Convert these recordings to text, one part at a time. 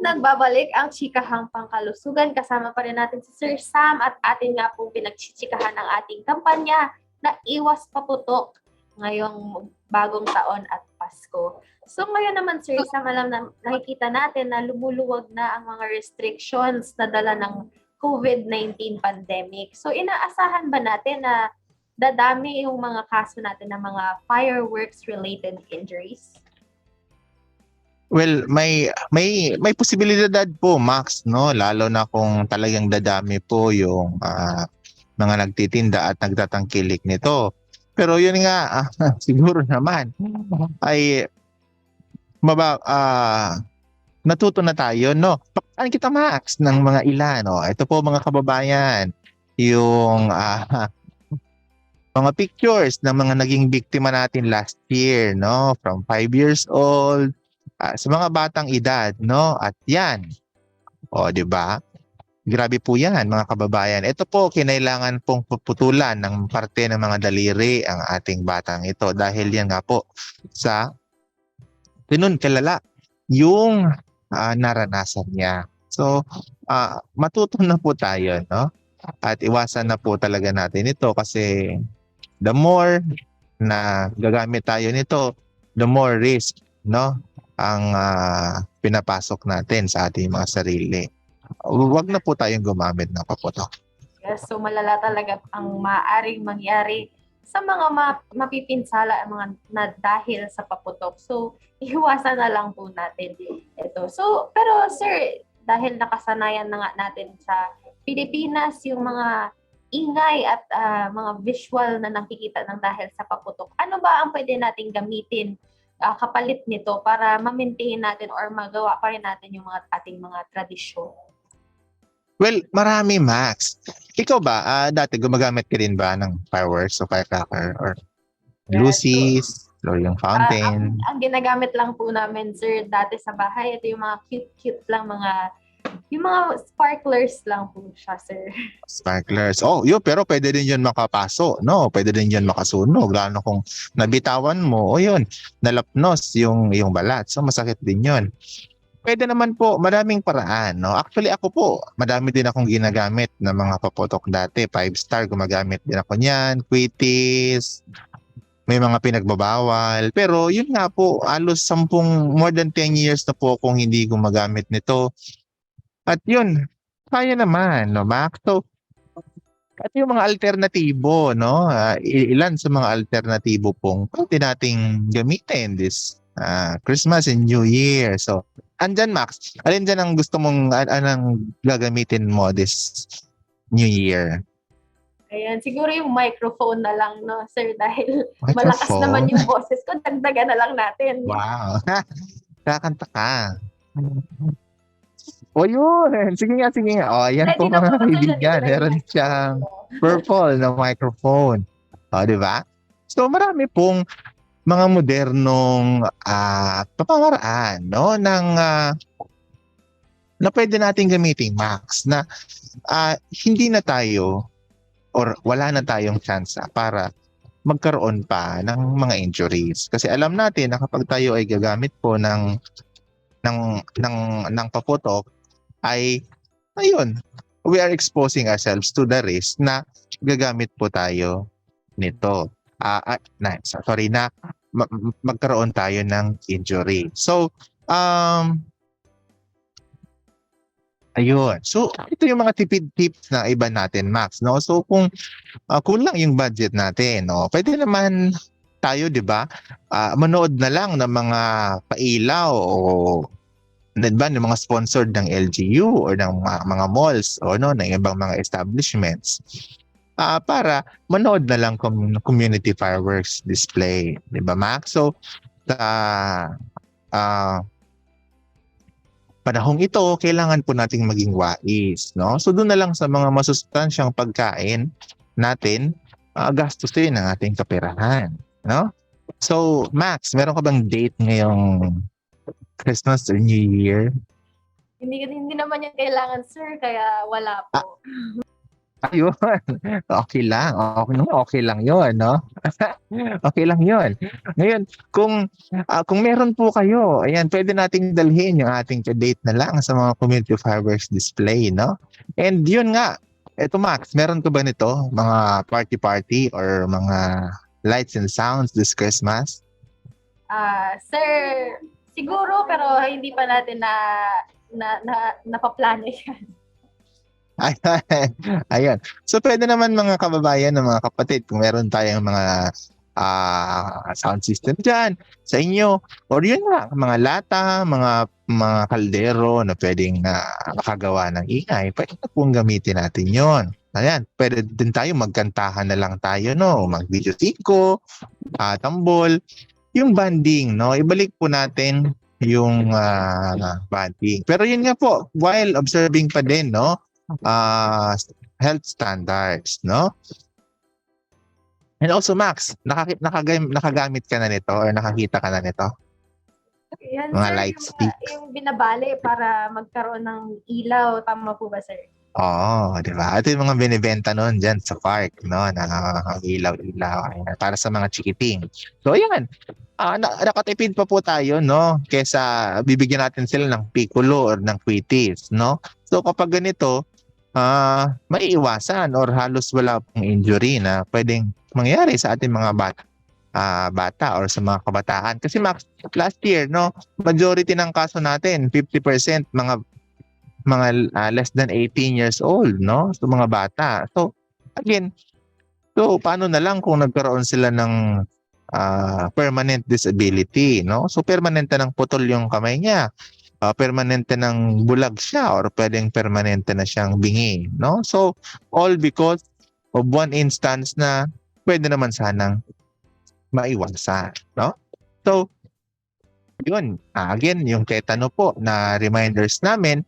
nagbabalik ang chikahang pangkalusugan. Kasama pa rin natin si Sir Sam at atin nga pong pinagchichikahan ng ating kampanya na iwas paputok ngayong bagong taon at Pasko. So ngayon naman Sir Sam, alam na nakikita natin na lumuluwag na ang mga restrictions na dala ng COVID-19 pandemic. So inaasahan ba natin na dadami yung mga kaso natin ng mga fireworks-related injuries? Well, may posibilidad po, Max, no? Lalo na kung talagang dadami po yung mga nagtitinda at nagtatangkilik nito. Pero yun nga, siguro naman ay natuto na tayo, no? Pakisaan kita, Max, ng mga ilan, no? Ito po mga kababayan, yung mga pictures ng mga naging biktima natin last year, no? From 5 years old, sa mga batang edad, no? At yan, di ba? Grabe po yan, mga kababayan. Ito po, kinailangan pong puputulan ng parte ng mga daliri ang ating batang ito dahil yan nga po sa kalala yung naranasan niya. So, matuto na po tayo, no? At iwasan na po talaga natin ito kasi the more na gagamit tayo nito, the more risk, no? Ang pinapasok natin sa ating mga sarili. Huwag na po tayong gumamit ng paputok. Yes, so malala talaga ang maaaring mangyari sa mga mapipinsala mga na dahil sa paputok. So, iwasan na lang po natin ito. So, pero sir, dahil nakasanayan na nga natin sa Pilipinas yung mga ingay at mga visual na nakikita ng dahil sa paputok, ano ba ang pwede nating gamitin kapalit nito para ma-maintain natin or magawa pa rin natin yung ating mga tradisyon? Well, marami, Max. Ikaw ba, dati gumagamit ka rin ba ng fireworks o firecracker or lucis or yung fountain? Ang ginagamit lang po namin, sir, dati sa bahay, ito yung mga cute-cute lang, yung mga sparklers lang po siya, sir. Sparklers. Oh, pero pwede din yun makapaso, no? Pwede din yun makasunog. Lalo kung nabitawan mo, yun, nalapnos yung balat. So, masakit din yun. Pwede naman po, maraming paraan, no? Actually, ako po, madami din akong ginagamit na mga paputok dati. 5-star, gumagamit din ako niyan. Quitis, may mga pinagbabawal. Pero yun nga po, halos more than 10 years na po akong hindi gumagamit nito. At yun, kaya naman, no, Max? So, at yung mga alternatibo, no? Ilan sa mga alternatibo pong pwede nating gamitin this Christmas and New Year. So, andyan, Max, alin dyan ang gusto mong, anong gagamitin mo this New Year? Ayan, siguro yung microphone na lang, no, sir, dahil Microphone? Malakas naman yung boses ko, dagdagan na lang natin. Wow. Kakanta ka. Yun. Sige nga. Yan po mga kaibigan. Meron siyang purple na microphone. Di ba? So, marami pong mga modernong papamaraan, no, na pwede nating gamitin, Max, na hindi na tayo or wala na tayong chance para magkaroon pa ng mga injuries. Kasi alam natin na kapag tayo ay gagamit po ng paputok, ay ayun, we are exposing ourselves to the risk na gagamit po tayo nito. Na magkaroon tayo ng injury. So, ayun. So, ito yung mga tipid tips na iba natin, Max, no? So, kung kulang yung budget natin, no, pwede naman tayo, 'di ba? Manood na lang ng mga pailaw o diba, ng mga sponsored ng LGU or ng mga malls o ng ibang mga establishments. Para manood na lang community fireworks display, 'di ba, Max? So, panahong ito, kailangan po nating maging wais, no? So doon na lang sa mga masustansyang pagkain natin, gastusin ang ating kaperahan, no? So, Max, meron ka bang date ngayong Christmas or New Year? Hindi naman yan kailangan, sir, kaya wala po. Ayun, okay lang, okay lang 'yun 'no? Okay lang 'yun. Ngayon kung meron po kayo, ayan puwede nating dalhin yung ating ka-date na lang sa mga community fireworks display 'no? And 'yun nga, eto Max, meron ka ba nito, mga party-party or mga lights and sounds this Christmas? Sir, siguro pero hindi pa natin napaplano yan. Ayan, ayan. So puwede naman mga kababayan, mga kapatid, kung meron tayong mga sound system diyan sa inyo, or yun nga mga lata, mga kaldero na puwedeng makagawa ng ingay, puwede na pong gamitin natin yon. Ayan, puwede din tayo magkantahan na lang tayo 'no, mag-video 5, tambol, yung banding 'no, ibalik po natin yung banding. Pero yun nga po, while observing pa din 'no, health standards 'no. And also Max, nakagamit ka na nito or nakakita ka na nito? Yan, Mga sir, light sticks? yung binabali para magkaroon ng ilaw. Tama po ba, sir? Oo, 'di ba? Ito yung mga binebenta noon diyan sa park 'no, na ilaw-ilaw, ayan, para sa mga chikiting. So ayan, nakatipid pa po tayo 'no, kaysa bibigyan natin sila ng piccolo or ng Wheaties 'no. So kapag ganito, maiiwasan or halos wala pong injury na puwedeng mangyari sa ating mga bata or sa mga kabataan. Kasi Max, last year 'no, majority ng kaso natin 50% mga less than 18 years old 'no, so mga bata. So again, paano na lang kung nagkaroon sila ng permanent disability 'no? So permanente ng putol yung kamay niya, permanente ng bulag siya or puwedeng permanente na siyang bingi 'no? So all because of one instance na puwede naman sanang maiwasan 'no? So yun, again yung tetano po na reminders namin,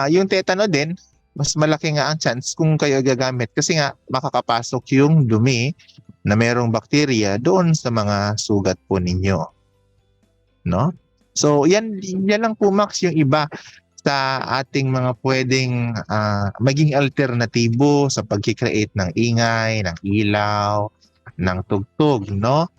yung tetano din mas malaki nga ang chance kung kayo gagamit kasi nga makakapasok yung dumi na merong bakterya doon sa mga sugat po ninyo, 'no? So yan lang po Max yung iba sa ating mga puwedeng maging alternatibo sa pagki-create ng ingay, ng ilaw, ng tugtog 'no?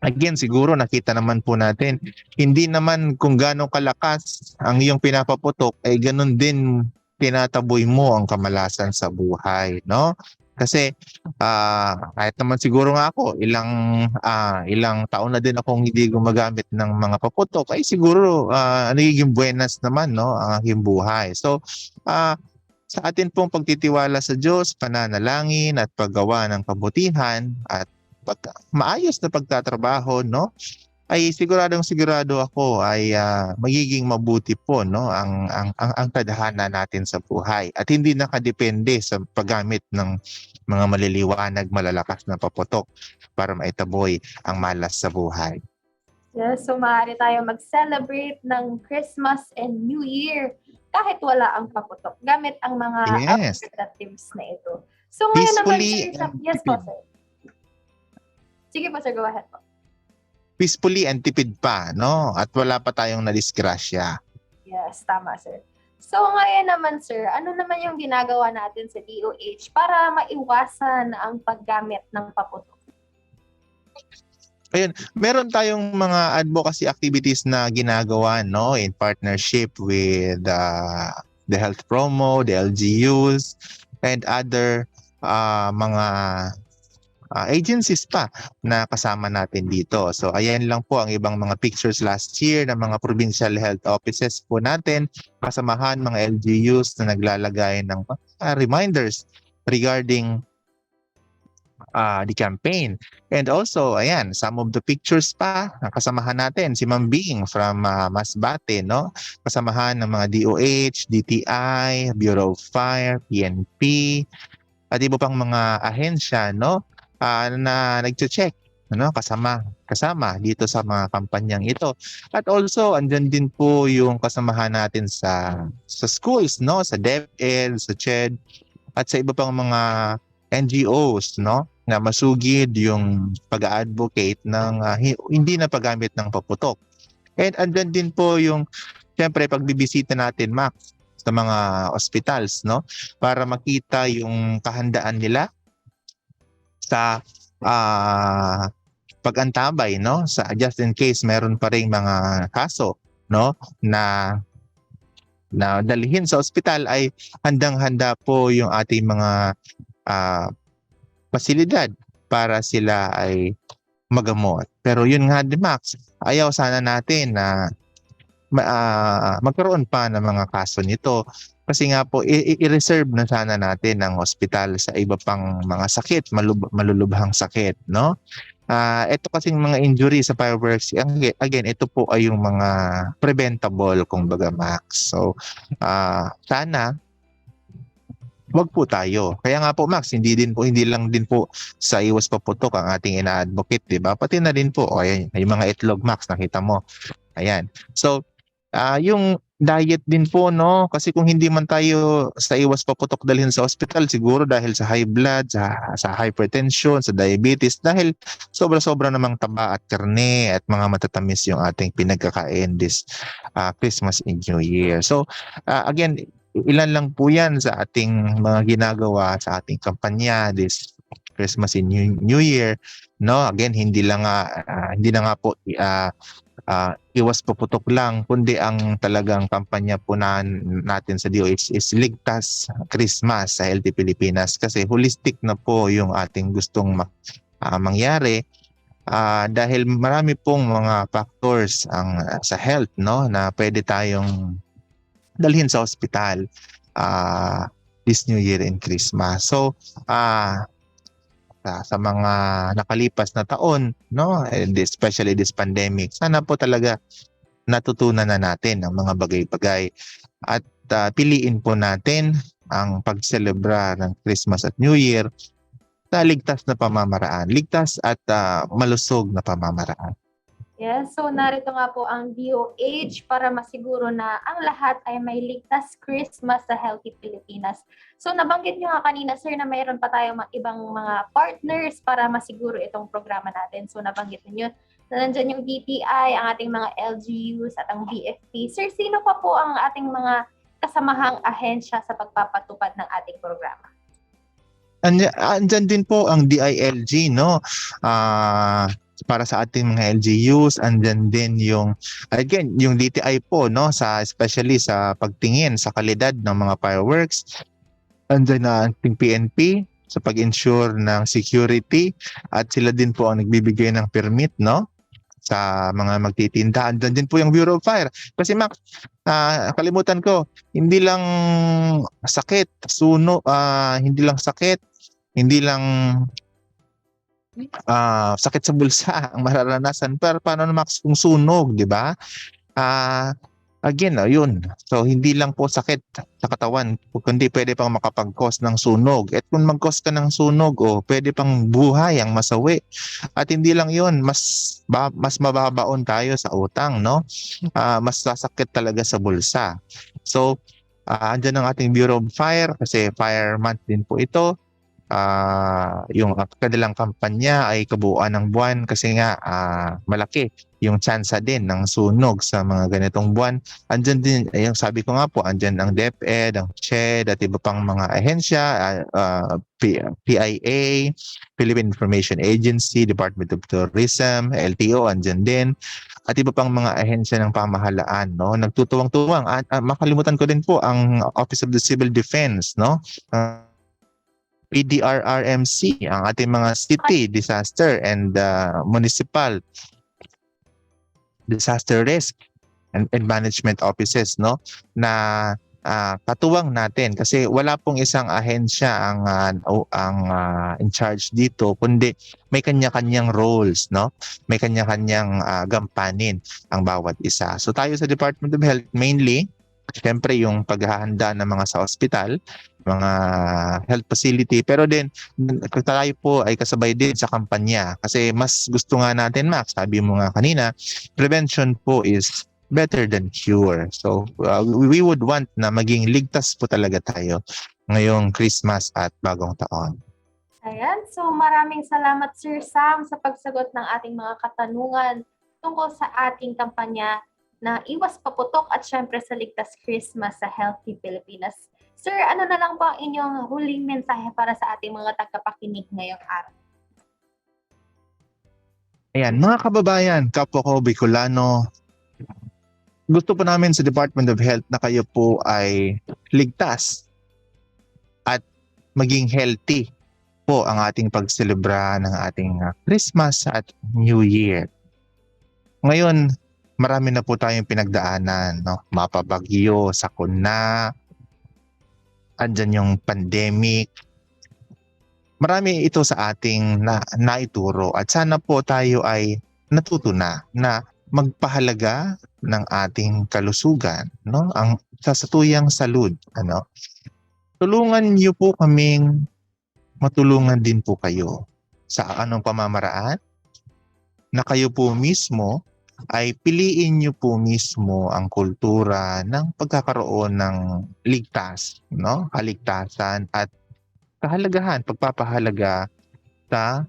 Again, siguro nakita naman po natin, hindi naman kung gaano kalakas ang iyong pinapaputok ay gano'n din tinataboy mo ang kamalasan sa buhay 'no? Kasi kahit naman siguro nga ako ilang taon na din akong hindi gumagamit ng mga paputok ay siguro nagiging buenas naman 'no ang aking buhay. So sa atin pong pagtitiwala sa Diyos, pananalangin at paggawa ng kabutihan at maayos na pagtatrabaho 'no, ay siguradong-sigurado ako ay magiging mabuti po 'no ang tadhana natin sa buhay at hindi nakadepende sa paggamit ng mga maliliwanag, malalakas na paputok para maitaboy ang malas sa buhay. Yes, so maaari tayo mag-celebrate ng Christmas and New Year kahit wala ang paputok gamit ang mga Yes. alternatives na ito. So ngayon naman, Peacefully sir, and yes po, tipid. sir. Sige po, sir, go ahead po. Peacefully and tipid pa 'no, at wala pa tayong nadisgrasya. Yes, tama, sir. So ngayon naman, sir, ano naman yung ginagawa natin sa DOH para maiwasan ang paggamit ng paputok? Ayun, meron tayong mga advocacy activities na ginagawa 'no, in partnership with the Health Promo, the LGUs, and other mga agencies pa na kasama natin dito. So ayan lang po ang ibang mga pictures last year ng mga provincial health offices po natin, kasamahan mga LGUs na naglalagay ng reminders regarding the campaign. And also, ayan, some of the pictures pa, kasamahan natin si Ma'am Bing from Masbate, no? Kasamahan ng mga DOH, DTI, Bureau of Fire, PNP, at iba pang mga ahensya, no? Na nagche-check, ano, kasama dito sa mga kampanyang ito. At also, andyan din po yung kasamahan natin sa schools, no? Sa DepEd, sa CHED, at sa iba pang mga NGOs, no, na masugid yung pag-advocate ng hindi na paggamit ng paputok. And andyan din po yung siyempre pagbibisita natin Max sa mga hospitals, no? Para makita yung kahandaan nila sa pag-antabay, no? Sa just in case meron pa ring mga kaso, no? Na dalhin sa ospital, ay handang-handa po yung ating mga ah, pasilidad para sila ay magamot. Pero yun nga din, Max, ayaw sana natin na magkaroon pa ng mga kaso nito. Kasi nga po, i-reserve na sana natin ang ospital sa iba pang mga sakit, malulubhang sakit, no? Ito kasing mga injury sa fireworks, again, ito po ay yung mga preventable, kumbaga, Max. So, sana wag po tayo. Kaya nga po, Max, hindi lang din po sa iwas paputok ang ating ina-advocate, 'di ba? Pati na din po, ayan, yung mga itlog, Max, nakita mo. Ayan. So, yung diet din po, no? Kasi kung hindi man tayo sa iwas paputok dalhin sa ospital, siguro dahil sa high blood, sa hypertension, sa diabetes, dahil sobra-sobra namang taba at karne at mga matatamis yung ating pinagkakain this Christmas and New Year. So, again, ilan lang po yan sa ating mga ginagawa sa ating kampanya this Christmas and New Year, no? Again, hindi na nga po iwas paputok lang, kundi ang talagang kampanya po natin sa DOH is Ligtas Christmas sa Healthy Pilipinas, kasi holistic na po yung ating gustong mangyari. Dahil marami pong mga factors sa health, no, na pwede tayong dalhin sa ospital this New Year and Christmas. So, sa mga nakalipas na taon, no, and especially this pandemic, sana po talaga natutunan na natin ang mga bagay-bagay at piliin po natin ang pagselebra ng Christmas at New Year sa ligtas na pamamaraan, ligtas at malusog na pamamaraan. Yes, so narito nga po ang DOH para masiguro na ang lahat ay may ligtas Christmas sa Healthy Pilipinas. So nabanggit nyo nga kanina, sir, na mayroon pa tayong ibang mga partners para masiguro itong programa natin. So nabanggit nyo na nandyan yung DTI, ang ating mga LGUs at ang BFP. Sir, sino pa po ang ating mga kasamahang ahensya sa pagpapatupad ng ating programa? Andyan din po ang DILG, no? Para sa ating mga LGUs, andyan din yung DTI po, no, especially sa pagtingin sa kalidad ng mga fireworks. Andyan na ating PNP sa pag-ensure ng security, at sila din po ang nagbibigay ng permit, no, sa mga magtitinda. Andyan din po yung Bureau of Fire. Kasi, Max, kalimutan ko, hindi lang sakit, hindi lang sakit sa bulsa ang mararanasan, pero paano naman kung sunog, di ba? Again, yun. So, hindi lang po sakit sa katawan, kundi pwede pang makapag-cause ng sunog. At kung mag-cause ka ng sunog, pwede pang buhay ang masawi. At hindi lang yun, mas mababaon tayo sa utang, no? Mas sasakit talaga sa bulsa. So, andyan ang ating Bureau of Fire, kasi Fire Month din po ito. Yung kanilang kampanya ay kabuuan ng buwan, kasi nga malaki yung tsansa din ng sunog sa mga ganitong buwan. Andyan din, yung sabi ko nga po, andyan ang DepEd, ang CHED, at iba pang mga ahensya, PIA, Philippine Information Agency, Department of Tourism, LTO, andyan din, at iba pang mga ahensya ng pamahalaan, no? Nagtutuwang-tuwang. Makalimutan ko din po ang Office of the Civil Defense, no? PDRRMC, ang ating mga city disaster and municipal disaster risk and management offices, no, na katuwang natin, kasi wala pong isang ahensya ang in charge dito, kundi may kanya-kanyang roles, no, may kanya-kanyang gampanin ang bawat isa. So tayo sa Department of Health, mainly siyempre yung paghahanda ng mga sa ospital, mga health facility, pero din tayo po ay kasabay din sa kampanya, kasi mas gusto nga natin, Max, sabi mo nga kanina, prevention po is better than cure. So we would want na maging ligtas po talaga tayo ngayong Christmas at bagong taon. Ayan, so maraming salamat, Sir Sam, sa pagsagot ng ating mga katanungan tungkol sa ating kampanya na iwas paputok at syempre sa ligtas Christmas sa Healthy Pilipinas. Sir, ano na lang po ang inyong huling mensahe para sa ating mga tagapakinig ngayong araw? Ayan, mga kababayan, kapwa ko Bicolano, gusto po namin sa Department of Health na kayo po ay ligtas at maging healthy po ang ating pagselebra ng ating Christmas at New Year. Ngayon, marami na po tayong pinagdaanan, no? Mapabagyo, sakuna, andyan yung pandemic. Marami ito sa ating naituro at sana po tayo ay natuto na magpahalaga ng ating kalusugan, no? Ang sasatuyang salud, ano? Tulungan niyo po kaming matulungan din po kayo sa anong pamamaraan na kayo po mismo ay piliin niyo po mismo ang kultura ng pagkakaroon ng ligtas, no? Kaligtasan at kahalagahan, pagpapahalaga sa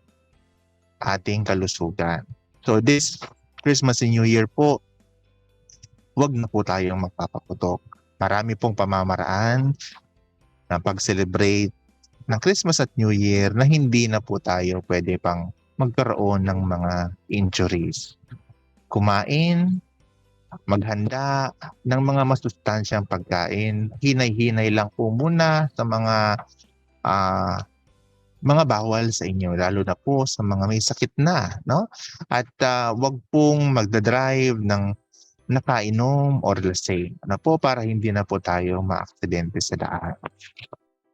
ating kalusugan. So this Christmas and New Year po, wag na po tayong magpapaputok. Marami pong pamamaraan na pag-celebrate ng Christmas at New Year na hindi na po tayo pwede pang magkaroon ng mga injuries. Kumain, maghanda ng mga masustansyang pagkain. Hinay-hinay lang po muna sa mga bawal sa inyo, lalo na po sa mga may sakit na, no? At wag pong magdadrive ng nakainom or lasing. Ano po, para hindi na po tayo maaksidente sa daan.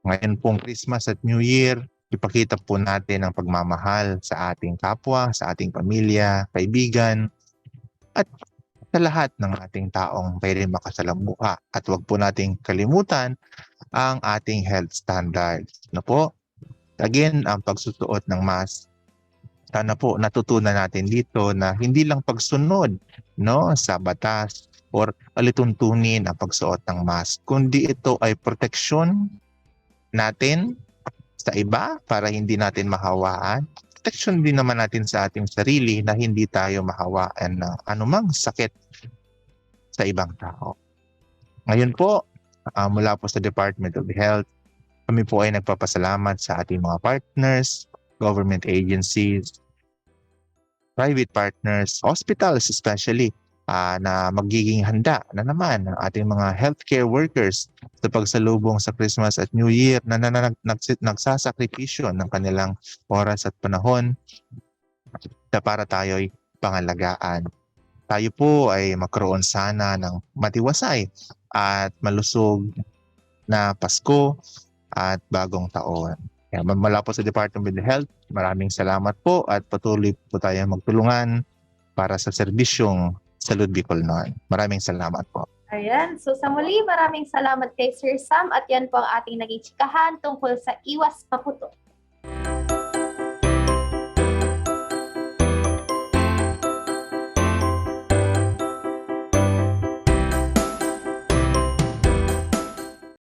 Ngayon pong Christmas at New Year, ipakita po natin ang pagmamahal sa ating kapwa, sa ating pamilya, kaibigan, at sa lahat ng ating taong pwede makasalamuha. At wag po nating kalimutan ang ating health standards. Ano po? Again, ang pagsusuot ng mask. Sana po natutunan natin dito na hindi lang pagsunod, no, sa batas or alituntunin ang pagsuot ng mask, kundi ito ay proteksyon natin sa iba para hindi natin mahawaan. Proteksyon din naman natin sa ating sarili na hindi tayo mahawaan ng anumang sakit sa ibang tao. Ngayon po, mula po sa Department of Health, kami po ay nagpapasalamat sa ating mga partners, government agencies, private partners, hospitals especially, na magiging handa na naman ang ating mga healthcare workers sa pagsalubong sa Christmas at New Year na nagsasakripisyo ng kanilang oras at panahon na para tayo ay pangalagaan. Tayo po ay magkaroon sana ng matiwasay at malusog na Pasko at bagong taon. Kaya mula po sa Department of Health, maraming salamat po at patuloy po tayong magtulungan para sa serbisyong Salud Bicolnon. Maraming salamat po. Ayan. So sa muli, maraming salamat kay Sir Sam at yan po ang ating naging chikahan tungkol sa iwas paputok.